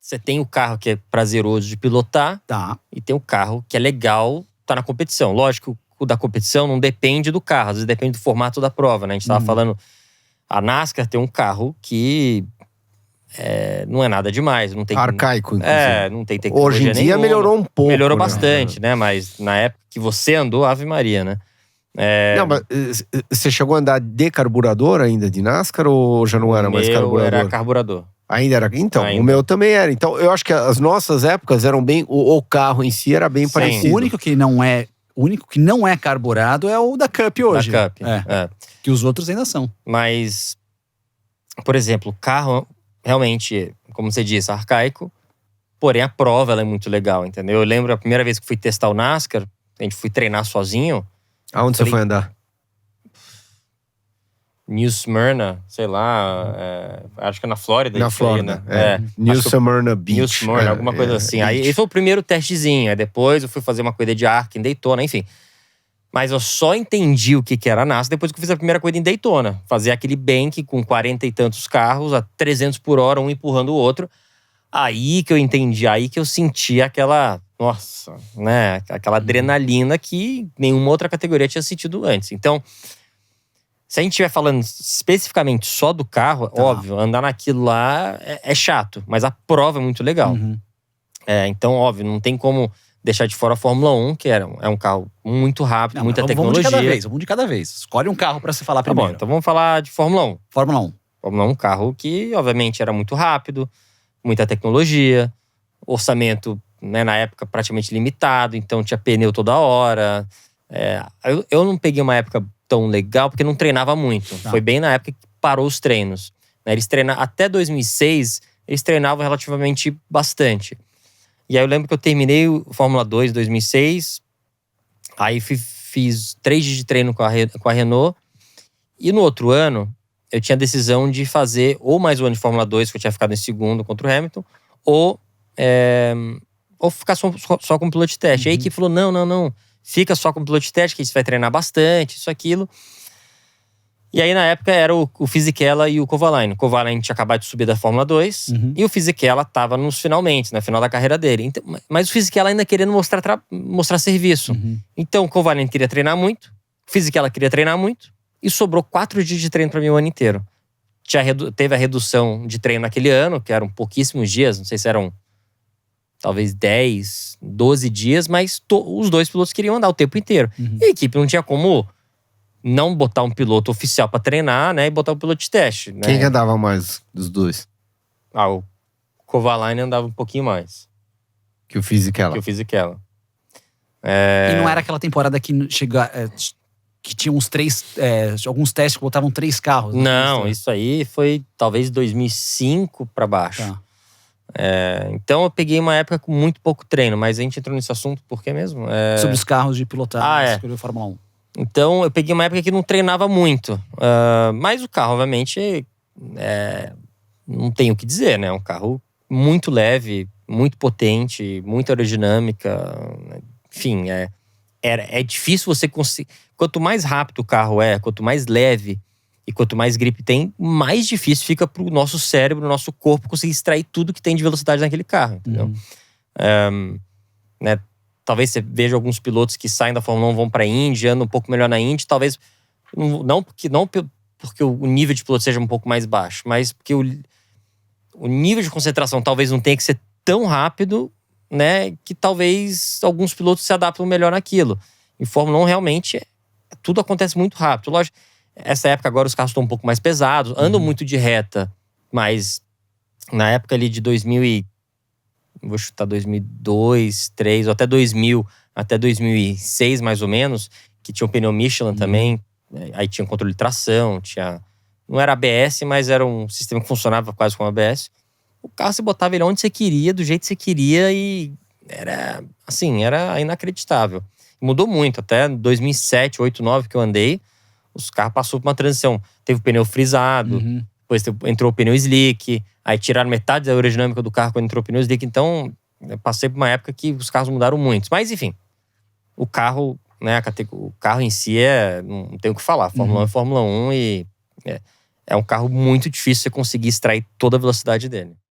Você tem o carro que é prazeroso de pilotar. Tá. E tem o carro que é legal, tá na competição. Lógico, o da competição não depende do carro. Às vezes depende do formato da prova, né? A gente tava falando… A NASCAR tem um carro que… não é nada demais. Não tem, arcaico, inclusive. não tem tecnologia Hoje em dia nenhuma. melhorou um pouco. Melhorou né? bastante, né? Mas na época que você andou, Ave Maria, né? Não, mas você chegou a andar de carburador ainda de NASCAR ou já não era mais carburador? Era carburador. Ainda era? Então, Ainda. o meu também era. Então, eu acho que as nossas épocas eram bem… O carro em si era bem Sim. parecido. O único que não é carburado é o da Cup hoje. Da Cup. Que os outros ainda são. Mas, por exemplo, o carro realmente, como você disse, arcaico. Porém, a prova ela é muito legal, entendeu? Eu lembro a primeira vez que fui testar o NASCAR, a gente foi treinar sozinho. Aonde você foi andar? New Smyrna, sei lá, acho que é na Flórida. Na isso Flórida, aí, né? New Smyrna Beach. New Smyrna, alguma coisa assim. Aí esse foi o primeiro testezinho. Aí depois eu fui fazer uma corrida de arco em Daytona, enfim. Mas eu só entendi o que era a NASCAR depois que eu fiz a primeira corrida em Daytona. Fazer aquele bank com 40 e tantos carros a 300 por hora, um empurrando o outro. Aí que eu entendi, aí que eu senti aquela… Nossa, né? Aquela adrenalina que nenhuma outra categoria tinha sentido antes. Então… Se a gente estiver falando especificamente só do carro, óbvio, andar naquilo lá é chato. Mas a prova é muito legal. Então, óbvio, não tem como deixar de fora a Fórmula 1, que é um carro muito rápido, muita tecnologia. Vamos de cada vez. Escolhe um carro pra você falar Tá primeiro. bom, então vamos falar de Fórmula 1. Fórmula 1. Fórmula 1 é um carro que, obviamente, era muito rápido, muita tecnologia, orçamento, né, na época praticamente limitado, então tinha pneu toda hora. Eu não peguei uma época tão legal, porque não treinava muito. Foi bem na época que parou os treinos. Eles treinavam, até 2006, eles treinavam relativamente bastante. E aí eu lembro que eu terminei o Fórmula 2 em 2006, aí fiz 3 dias de treino com a Renault, e no outro ano, eu tinha a decisão de fazer ou mais um ano de Fórmula 2, que eu tinha ficado em segundo contra o Hamilton, ou ficar só com piloto de teste. E aí a equipe falou, não. Fica só com o piloto de teste, que você vai treinar bastante, isso, aquilo. E aí, na época, era o Fisichella e o Kovalainen. O Kovalainen tinha acabado de subir da Fórmula 2. E o Fisichella tava nos finalmente, na final da carreira dele. Então, mas o Fisichella ainda querendo mostrar serviço. Então, o Kovalainen queria treinar muito. O Fisichella queria treinar muito. E sobrou 4 dias de treino para mim o ano inteiro. Teve a redução de treino naquele ano, que eram pouquíssimos dias. Não sei se eram… talvez 10, 12 dias, mas os dois pilotos queriam andar o tempo inteiro. E a equipe não tinha como não botar um piloto oficial pra treinar, né? E botar um piloto de teste, né? Quem andava mais dos dois? O Kovalainen andava um pouquinho mais. Que o Fisichella. Que o Fisichella. E não era aquela temporada que que tinha uns 3… alguns testes que botavam 3 carros. Não, isso aí foi talvez 2005 pra baixo. Tá. Então eu peguei uma época com muito pouco treino, mas a gente entrou nesse assunto por quê mesmo? Sobre os carros de pilotar, escolheu Fórmula 1. Então eu peguei uma época que não treinava muito. Mas o carro, obviamente, não tem o que dizer, né? É um carro muito leve, muito potente, muita aerodinâmica. Enfim, é difícil você conseguir… Quanto mais rápido o carro quanto mais leve e quanto mais grip tem, mais difícil fica pro nosso cérebro, nosso corpo conseguir extrair tudo que tem de velocidade naquele carro, entendeu? Né? Talvez você veja alguns pilotos que saem da Fórmula 1, vão pra Indy, andam um pouco melhor na Indy, talvez não porque o nível de piloto seja um pouco mais baixo, mas porque o nível de concentração talvez não tenha que ser tão rápido, né, que talvez alguns pilotos se adaptam melhor naquilo. Em Fórmula 1, realmente, tudo acontece muito rápido. Lógico, essa época agora os carros estão um pouco mais pesados, andam muito de reta, mas na época ali de 2000 vou chutar 2002, 2003, ou até 2000, até 2006 mais ou menos, que tinha o pneu Michelin também, aí tinha controle de tração, não era ABS, mas era um sistema que funcionava quase como ABS. O carro você botava ele onde você queria, do jeito que você queria, e era inacreditável. Mudou muito, até 2007, 2008, 2009 que eu andei, os carros passaram por uma transição. Teve o pneu frisado, depois entrou o pneu slick, aí tiraram metade da aerodinâmica do carro quando entrou o pneu slick. Então, eu passei por uma época que os carros mudaram muito. Mas, enfim, o carro, né, o carro em si não tem o que falar. Fórmula 1 é Fórmula 1 e é um carro muito difícil você conseguir extrair toda a velocidade dele.